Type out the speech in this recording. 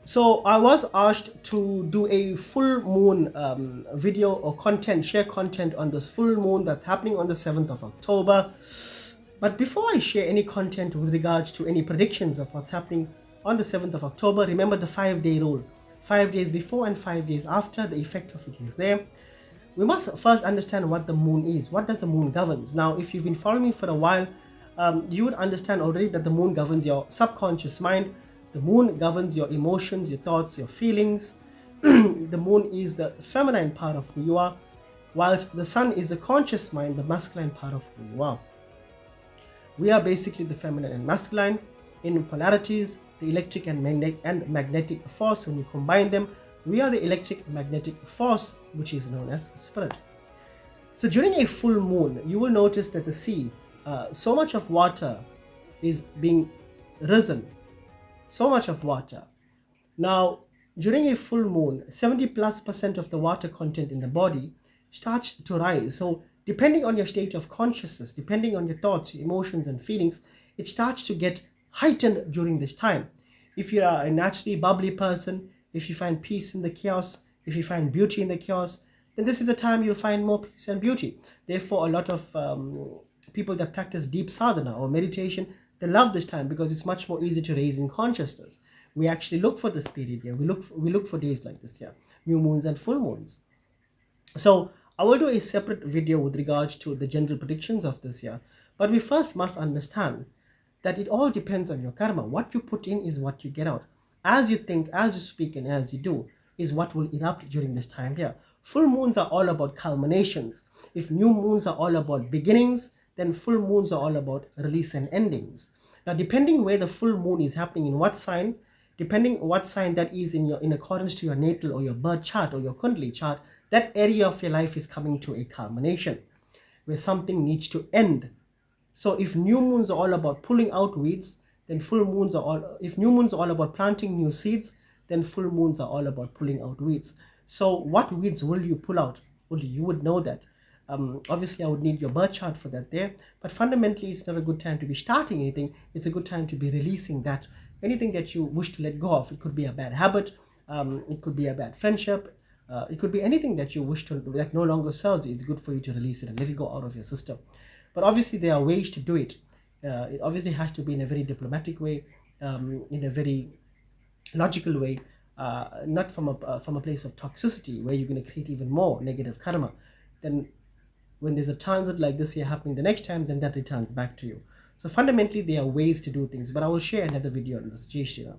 So I was asked to do a full moon video or content, share content on this full moon that's happening on the 7th of October. But before I share any content with regards to any predictions of what's happening on the 7th of October, remember the 5-day rule. 5 days before and 5 days after, the effect of it is there. We must first understand what the moon is. What does the moon governs? Now, if you've been following me for a while, you would understand already that the moon governs your subconscious mind. The moon governs your emotions, your thoughts, your feelings. The moon is the feminine part of who you are, whilst the sun is the conscious mind, the masculine part of who you are. We are basically the feminine and masculine in polarities, the electric and magnetic force. When you combine them, we are the electric magnetic force, which is known as spirit. So during a full moon, you will notice that the sea, so much of water is being risen, so much of water. Now, during a full moon, 70+% of the water content in the body starts to rise. So depending on your state of consciousness, depending on your thoughts, emotions and feelings, it starts to get heightened during this time. If you are a naturally bubbly person, if you find peace in the chaos, if you find beauty in the chaos, then this is a time you'll find more peace and beauty. Therefore, a lot of people that practice deep sadhana or meditation, they love this time because it's much more easy to raise in consciousness. We actually look for this period here. We look for days like this here, new moons and full moons. So I will do a separate video with regards to the general predictions of this year. But we first must understand that it all depends on your karma. What you put in is what you get out. As you think, as you speak, and as you do is what will erupt during this time here. Full moons are all about culminations. If new moons are all about beginnings, then full moons are all about release and endings. Now, depending where the full moon is happening, in what sign, depending what sign that is in accordance to your natal or your birth chart or your kundali chart, that area of your life is coming to a culmination where something needs to end. So if new moons are all about pulling out weeds, then full moons are all, if new moons are all about planting new seeds, then full moons are all about pulling out weeds. So what weeds will you pull out? Well, you would know that. Obviously I would need your birth chart for that there, but fundamentally it's not a good time to be starting anything. It's a good time to be releasing that anything that you wish to let go of. It could be a bad habit, it could be a bad friendship, it could be anything that you wish to, that no longer serves you. It's good for you to release it and let it go out of your system. But obviously there are ways to do it. It obviously has to be in a very diplomatic way, in a very logical way, not from a place of toxicity where you're going to create even more negative karma. Then when there's a transit like this here happening the next time, then that returns back to you. So fundamentally there are ways to do things, but I will share another video on this. Jai Shri Ram.